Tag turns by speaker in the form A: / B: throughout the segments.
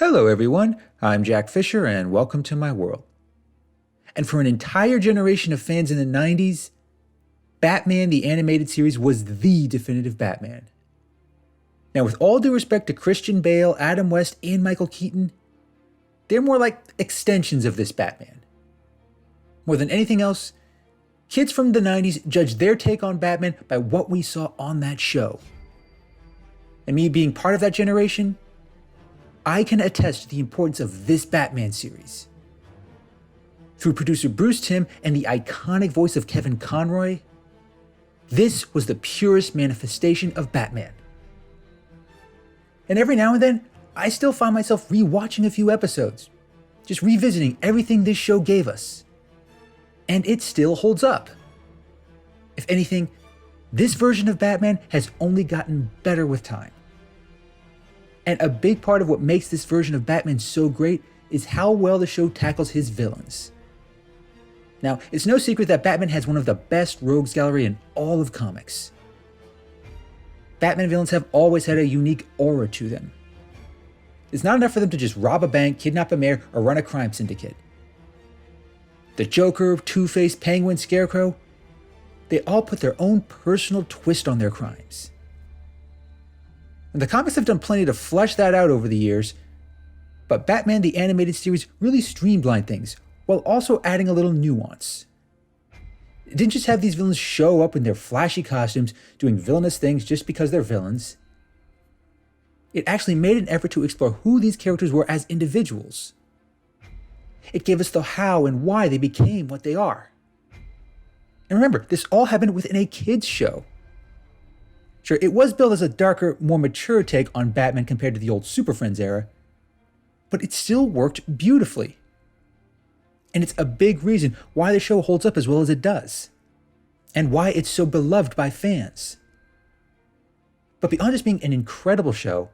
A: Hello everyone, I'm Jack Fisher and welcome to my world. And for an entire generation of fans in the 90s, Batman the Animated Series was the definitive Batman. Now with all due respect to Christian Bale, Adam West, and Michael Keaton, they're more like extensions of this Batman. More than anything else, kids from the 90s judged their take on Batman by what we saw on that show. And me being part of that generation, I can attest to the importance of this Batman series. Through producer Bruce Timm and the iconic voice of Kevin Conroy, this was the purest manifestation of Batman. And every now and then, I still find myself rewatching a few episodes, just revisiting everything this show gave us. And it still holds up. If anything, this version of Batman has only gotten better with time. And a big part of what makes this version of Batman so great is how well the show tackles his villains. Now, it's no secret that Batman has one of the best rogues gallery in all of comics. Batman villains have always had a unique aura to them. It's not enough for them to just rob a bank, kidnap a mayor, or run a crime syndicate. The Joker, Two-Face, Penguin, Scarecrow, they all put their own personal twist on their crimes. And the comics have done plenty to flesh that out over the years, but Batman the Animated Series really streamlined things, while also adding a little nuance. It didn't just have these villains show up in their flashy costumes, doing villainous things just because they're villains. It actually made an effort to explore who these characters were as individuals. It gave us the how and why they became what they are. And remember, this all happened within a kids' show. Sure, it was billed as a darker, more mature take on Batman compared to the old Super Friends era, but it still worked beautifully. And it's a big reason why the show holds up as well as it does, and why it's so beloved by fans. But beyond just being an incredible show,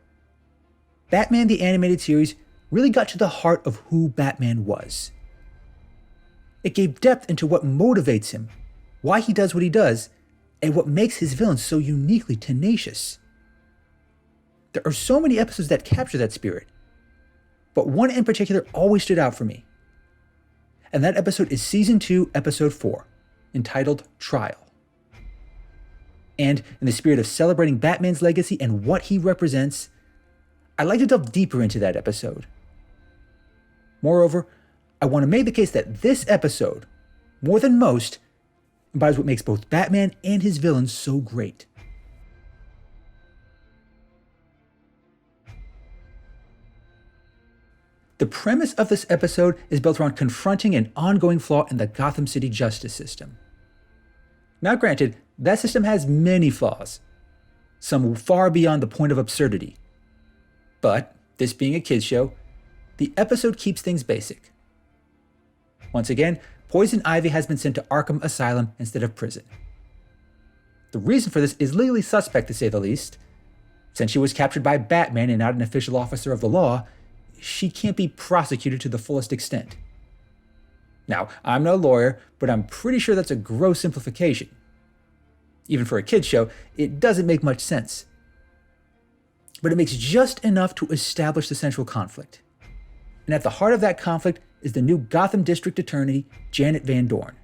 A: Batman the Animated Series really got to the heart of who Batman was. It gave depth into what motivates him, why he does what he does, and what makes his villains so uniquely tenacious. There are so many episodes that capture that spirit, but one in particular always stood out for me. And that episode is Season 2, Episode 4, entitled Trial. And in the spirit of celebrating Batman's legacy and what he represents, I'd like to delve deeper into that episode. Moreover, I want to make the case that this episode, more than most, embodies what makes both Batman and his villains so great. The premise of this episode is built around confronting an ongoing flaw in the Gotham City justice system. Now granted, that system has many flaws, some far beyond the point of absurdity. But, this being a kids show, the episode keeps things basic. Once again, Poison Ivy has been sent to Arkham Asylum instead of prison. The reason for this is legally suspect to say the least. Since she was captured by Batman and not an official officer of the law, she can't be prosecuted to the fullest extent. Now, I'm no lawyer, but I'm pretty sure that's a gross simplification. Even for a kids show, it doesn't make much sense. But it makes just enough to establish the central conflict. And at the heart of that conflict is the new Gotham District Attorney, Janet Van Dorn.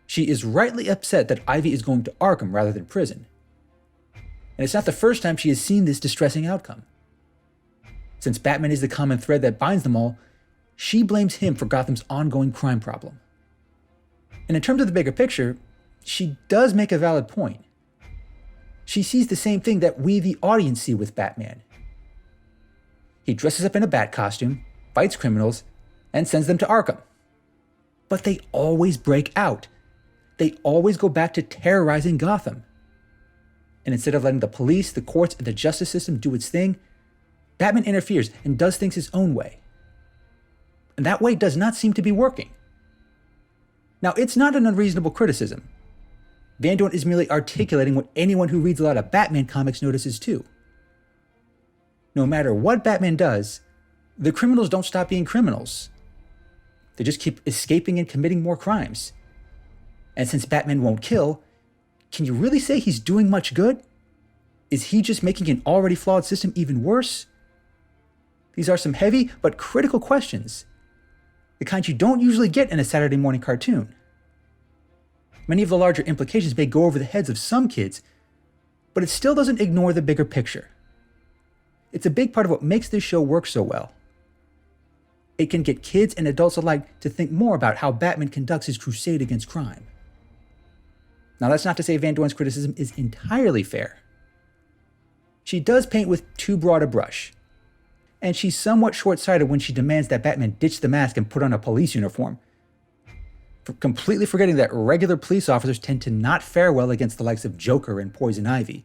A: She is rightly upset that Ivy is going to Arkham rather than prison. And it's not the first time she has seen this distressing outcome. Since Batman is the common thread that binds them all, she blames him for Gotham's ongoing crime problem. And in terms of the bigger picture, she does make a valid point. She sees the same thing that we, the audience, see with Batman. He dresses up in a bat costume, fights criminals, and sends them to Arkham. But they always break out. They always go back to terrorizing Gotham. And instead of letting the police, the courts, and the justice system do its thing, Batman interferes and does things his own way. And that way does not seem to be working. Now, it's not an unreasonable criticism. Van Dorn is merely articulating what anyone who reads a lot of Batman comics notices too. No matter what Batman does, the criminals don't stop being criminals. They just keep escaping and committing more crimes. And since Batman won't kill, can you really say he's doing much good? Is he just making an already flawed system even worse? These are some heavy but critical questions, the kind you don't usually get in a Saturday morning cartoon. Many of the larger implications may go over the heads of some kids, but it still doesn't ignore the bigger picture. It's a big part of what makes this show work so well. It can get kids and adults alike to think more about how Batman conducts his crusade against crime. Now, that's not to say Van Dorn's criticism is entirely fair. She does paint with too broad a brush, and she's somewhat short-sighted when she demands that Batman ditch the mask and put on a police uniform, completely forgetting that regular police officers tend to not fare well against the likes of Joker and Poison Ivy.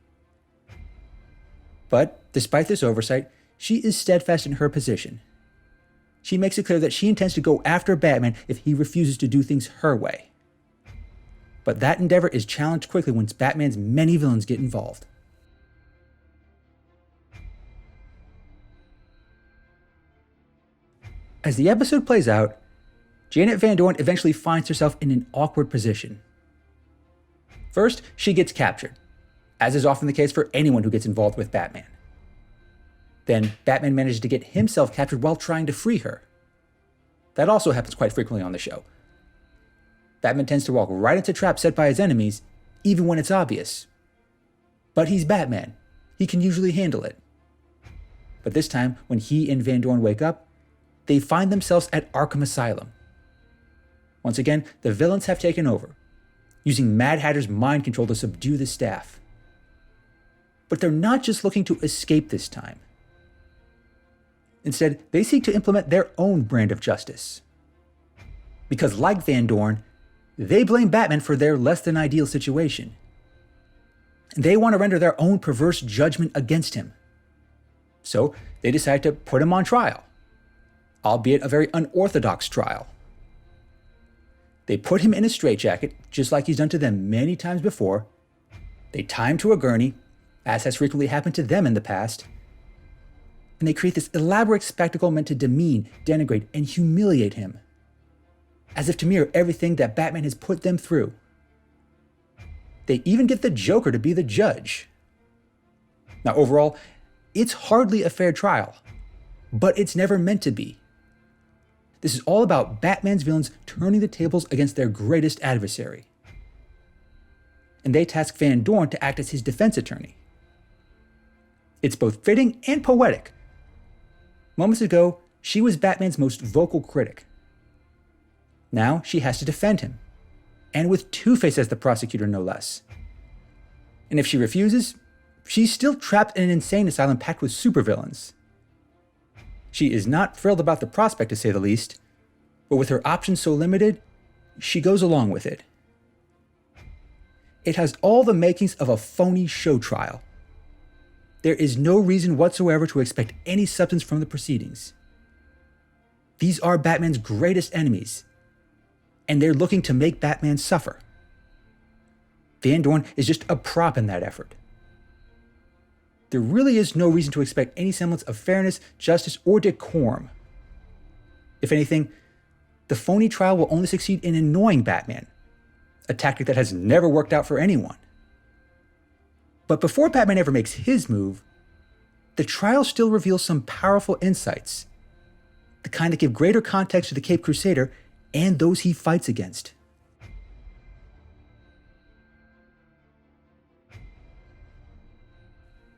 A: But, despite this oversight, she is steadfast in her position. She makes it clear that she intends to go after Batman if he refuses to do things her way. But that endeavor is challenged quickly once Batman's many villains get involved. As the episode plays out, Janet Van Dorn eventually finds herself in an awkward position. First, she gets captured, as is often the case for anyone who gets involved with Batman. Then, Batman manages to get himself captured while trying to free her. That also happens quite frequently on the show. Batman tends to walk right into traps set by his enemies, even when it's obvious. But he's Batman. He can usually handle it. But this time, when he and Van Dorn wake up, they find themselves at Arkham Asylum. Once again, the villains have taken over, using Mad Hatter's mind control to subdue the staff. But they're not just looking to escape this time. Instead, they seek to implement their own brand of justice. Because like Van Dorn, they blame Batman for their less-than-ideal situation. And they want to render their own perverse judgment against him. So, they decide to put him on trial, albeit a very unorthodox trial. They put him in a straitjacket, just like he's done to them many times before. They tie him to a gurney, as has frequently happened to them in the past. And they create this elaborate spectacle meant to demean, denigrate, and humiliate him, as if to mirror everything that Batman has put them through. They even get the Joker to be the judge. Now, overall, it's hardly a fair trial, but it's never meant to be. This is all about Batman's villains turning the tables against their greatest adversary. And they task Van Dorn to act as his defense attorney. It's both fitting and poetic. Moments ago, she was Batman's most vocal critic. Now she has to defend him, and with Two-Face as the prosecutor no less. And if she refuses, she's still trapped in an insane asylum packed with supervillains. She is not thrilled about the prospect, to say the least, but with her options so limited, she goes along with it. It has all the makings of a phony show trial. There is no reason whatsoever to expect any substance from the proceedings. These are Batman's greatest enemies, and they're looking to make Batman suffer. Van Dorn is just a prop in that effort. There really is no reason to expect any semblance of fairness, justice, or decorum. If anything, the phony trial will only succeed in annoying Batman, a tactic that has never worked out for anyone. But before Batman ever makes his move, the trial still reveals some powerful insights, the kind that give greater context to the Caped Crusader and those he fights against.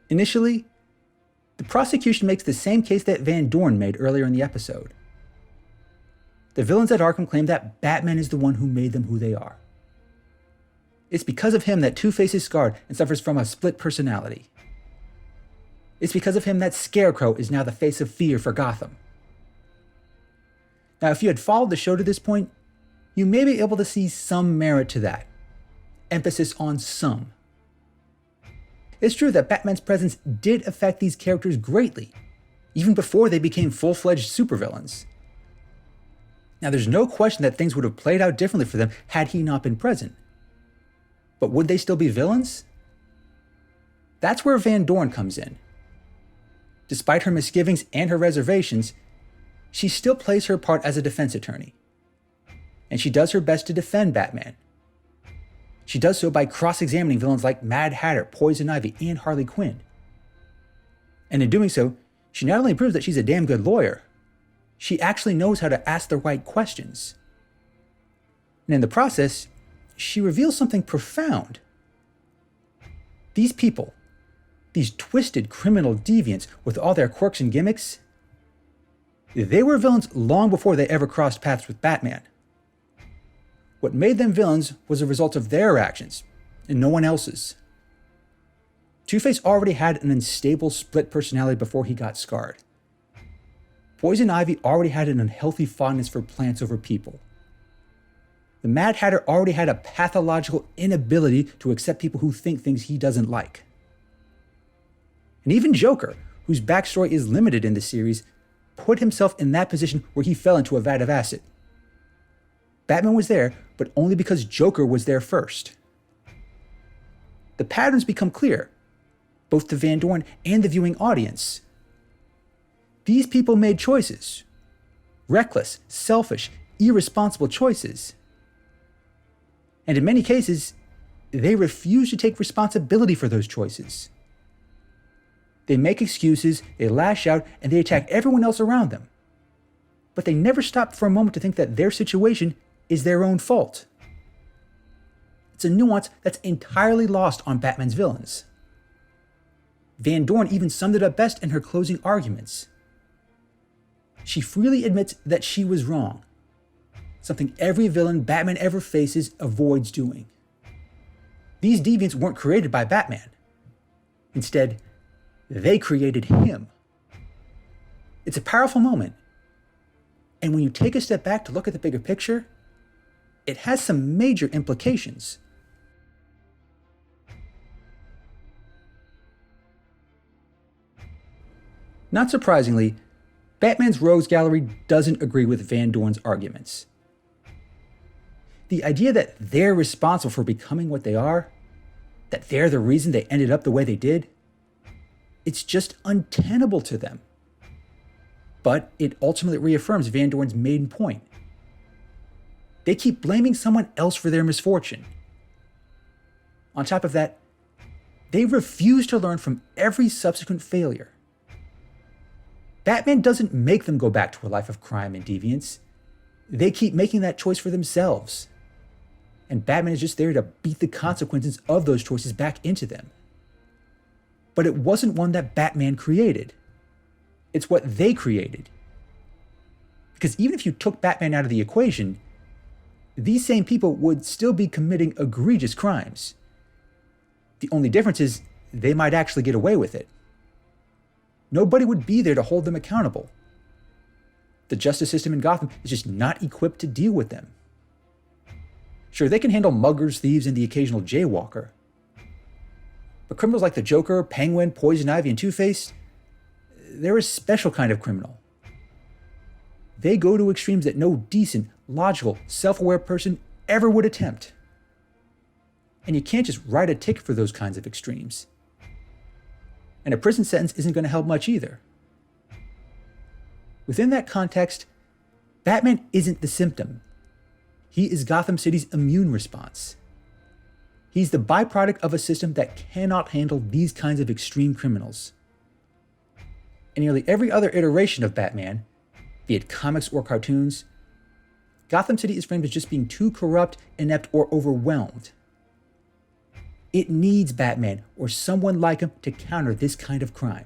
A: Initially, the prosecution makes the same case that Van Dorn made earlier in the episode. The villains at Arkham claim that Batman is the one who made them who they are. It's because of him that Two-Face is scarred and suffers from a split personality. It's because of him that Scarecrow is now the face of fear for Gotham. Now, if you had followed the show to this point, you may be able to see some merit to that. Emphasis on some. It's true that Batman's presence did affect these characters greatly, even before they became full-fledged supervillains. Now, there's no question that things would have played out differently for them had he not been present. But would they still be villains? That's where Van Dorn comes in. Despite her misgivings and her reservations, she still plays her part as a defense attorney. And she does her best to defend Batman. She does so by cross-examining villains like Mad Hatter, Poison Ivy, and Harley Quinn. And in doing so, She not only proves that she's a damn good lawyer, she actually knows how to ask the right questions. And in the process, she reveals something profound. These people, these twisted criminal deviants with all their quirks and gimmicks, they were villains long before they ever crossed paths with Batman. What made them villains was a result of their actions, and no one else's. Two-Face already had an unstable split personality before he got scarred. Poison Ivy already had an unhealthy fondness for plants over people. The Mad Hatter already had a pathological inability to accept people who think things he doesn't like. And even Joker, whose backstory is limited in the series, put himself in that position where he fell into a vat of acid. Batman was there, but only because Joker was there first. The patterns become clear, both to Van Dorn and the viewing audience. These people made choices. Reckless, selfish, irresponsible choices. And in many cases, they refuse to take responsibility for those choices. They make excuses, they lash out, and they attack everyone else around them. But they never stop for a moment to think that their situation is their own fault. It's a nuance that's entirely lost on Batman's villains. Van Dorn even summed it up best in her closing arguments. She freely admits that she was wrong, something every villain Batman ever faces avoids doing. These deviants weren't created by Batman. Instead, they created him. It's a powerful moment. And when you take a step back to look at the bigger picture, it has some major implications. Not surprisingly, Batman's Rogues Gallery doesn't agree with Van Dorn's arguments. The idea that they're responsible for becoming what they are, that they're the reason they ended up the way they did, it's just untenable to them. But it ultimately reaffirms Van Dorn's main point. They keep blaming someone else for their misfortune. On top of that, they refuse to learn from every subsequent failure. Batman doesn't make them go back to a life of crime and deviance. They keep making that choice for themselves. And Batman is just there to beat the consequences of those choices back into them. But it wasn't one that Batman created. It's what they created. Because even if you took Batman out of the equation, these same people would still be committing egregious crimes. The only difference is they might actually get away with it. Nobody would be there to hold them accountable. The justice system in Gotham is just not equipped to deal with them. Sure, they can handle muggers, thieves, and the occasional jaywalker. But criminals like the Joker, Penguin, Poison Ivy, and Two-Face, they're a special kind of criminal. They go to extremes that no decent, logical, self-aware person ever would attempt. And you can't just write a ticket for those kinds of extremes. And a prison sentence isn't going to help much either. Within that context, Batman isn't the symptom. He is Gotham City's immune response. He's the byproduct of a system that cannot handle these kinds of extreme criminals. In nearly every other iteration of Batman, be it comics or cartoons, Gotham City is framed as just being too corrupt, inept, or overwhelmed. It needs Batman or someone like him to counter this kind of crime.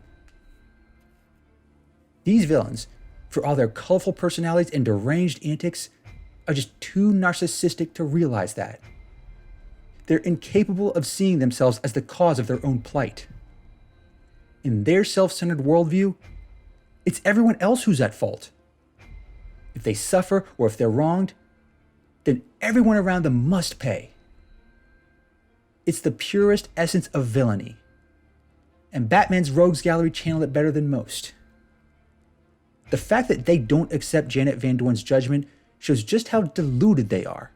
A: These villains, for all their colorful personalities and deranged antics, are just too narcissistic to realize that. They're incapable of seeing themselves as the cause of their own plight. In their self-centered worldview, it's everyone else who's at fault. If they suffer or if they're wronged, then everyone around them must pay. It's the purest essence of villainy. And Batman's Rogues Gallery channeled it better than most. The fact that they don't accept Janet Van Dorn's judgment shows just how deluded they are.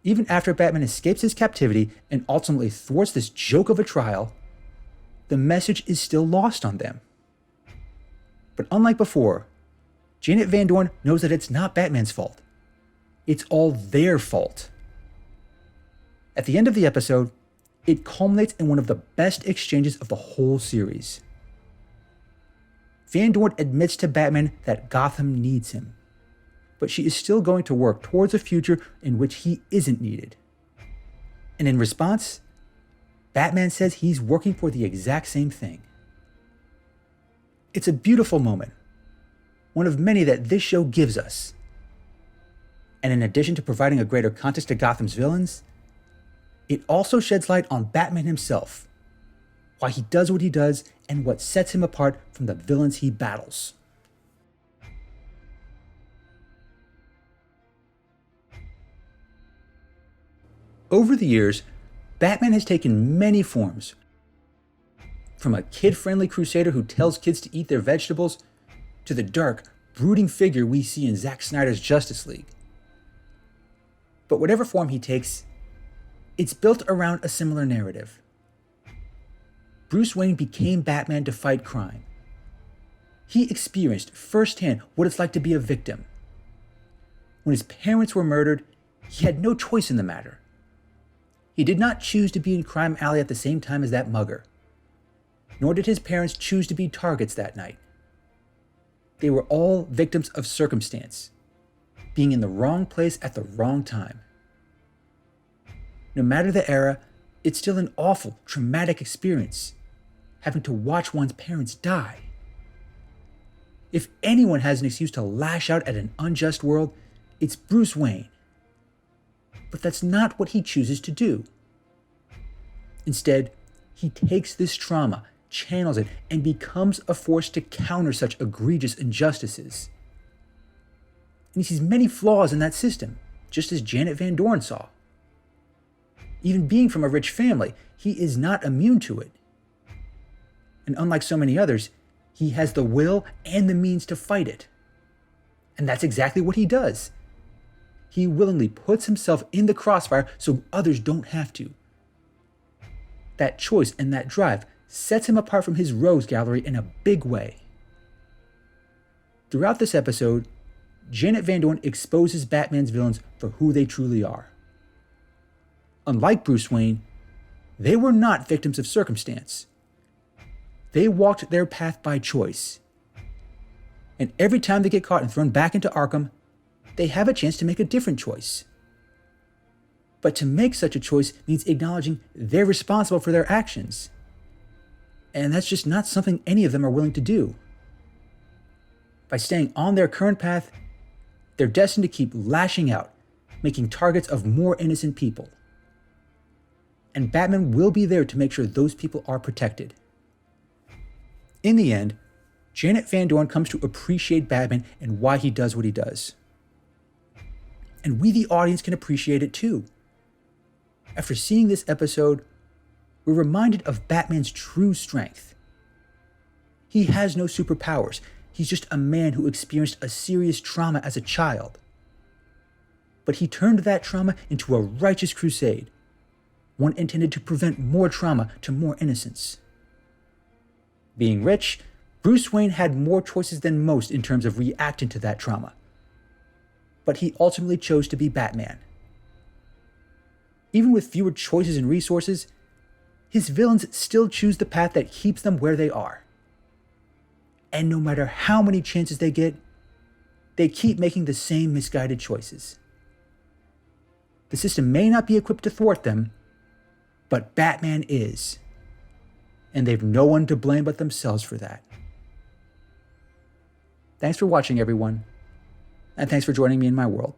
A: Even after Batman escapes his captivity and ultimately thwarts this joke of a trial, the message is still lost on them. But unlike before, Janet Van Dorn knows that it's not Batman's fault. It's all their fault. At the end of the episode, it culminates in one of the best exchanges of the whole series. Van Dorn admits to Batman that Gotham needs him, but she is still going to work towards a future in which he isn't needed. And in response, Batman says he's working for the exact same thing. It's a beautiful moment, one of many that this show gives us. And in addition to providing a greater context to Gotham's villains, it also sheds light on Batman himself, why he does what he does, and what sets him apart from the villains he battles. Over the years, Batman has taken many forms. From a kid-friendly crusader who tells kids to eat their vegetables, to the dark, brooding figure we see in Zack Snyder's Justice League. But whatever form he takes, it's built around a similar narrative. Bruce Wayne became Batman to fight crime. He experienced firsthand what it's like to be a victim. When his parents were murdered, he had no choice in the matter. He did not choose to be in Crime Alley at the same time as that mugger. Nor did his parents choose to be targets that night. They were all victims of circumstance, being in the wrong place at the wrong time. No matter the era, it's still an awful, traumatic experience, having to watch one's parents die. If anyone has an excuse to lash out at an unjust world, it's Bruce Wayne. But that's not what he chooses to do. Instead, he takes this trauma, channels it, and becomes a force to counter such egregious injustices. And he sees many flaws in that system, just as Janet Van Dorn saw. Even being from a rich family, he is not immune to it. And unlike so many others, he has the will and the means to fight it. And that's exactly what he does. He willingly puts himself in the crossfire so others don't have to. That choice and that drive sets him apart from his rogues gallery in a big way. Throughout this episode, Janet Van Dorn exposes Batman's villains for who they truly are. Unlike Bruce Wayne, they were not victims of circumstance. They walked their path by choice. And every time they get caught and thrown back into Arkham, they have a chance to make a different choice. But to make such a choice means acknowledging they're responsible for their actions. And that's just not something any of them are willing to do. By staying on their current path, they're destined to keep lashing out, making targets of more innocent people. And Batman will be there to make sure those people are protected. In the end, Janet Van Dorn comes to appreciate Batman and why he does what he does. And we, the audience, can appreciate it too. After seeing this episode, we're reminded of Batman's true strength. He has no superpowers. He's just a man who experienced a serious trauma as a child. But he turned that trauma into a righteous crusade, one intended to prevent more trauma to more innocence. Being rich, Bruce Wayne had more choices than most in terms of reacting to that trauma. But he ultimately chose to be Batman. Even with fewer choices and resources, his villains still choose the path that keeps them where they are. And no matter how many chances they get, they keep making the same misguided choices. The system may not be equipped to thwart them, but Batman is. And they've no one to blame but themselves for that. Thanks for watching, everyone. And thanks for joining me in my world.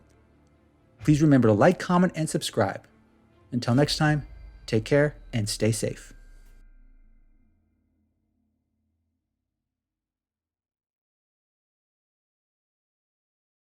A: Please remember to like, comment, and subscribe. Until next time, take care and stay safe.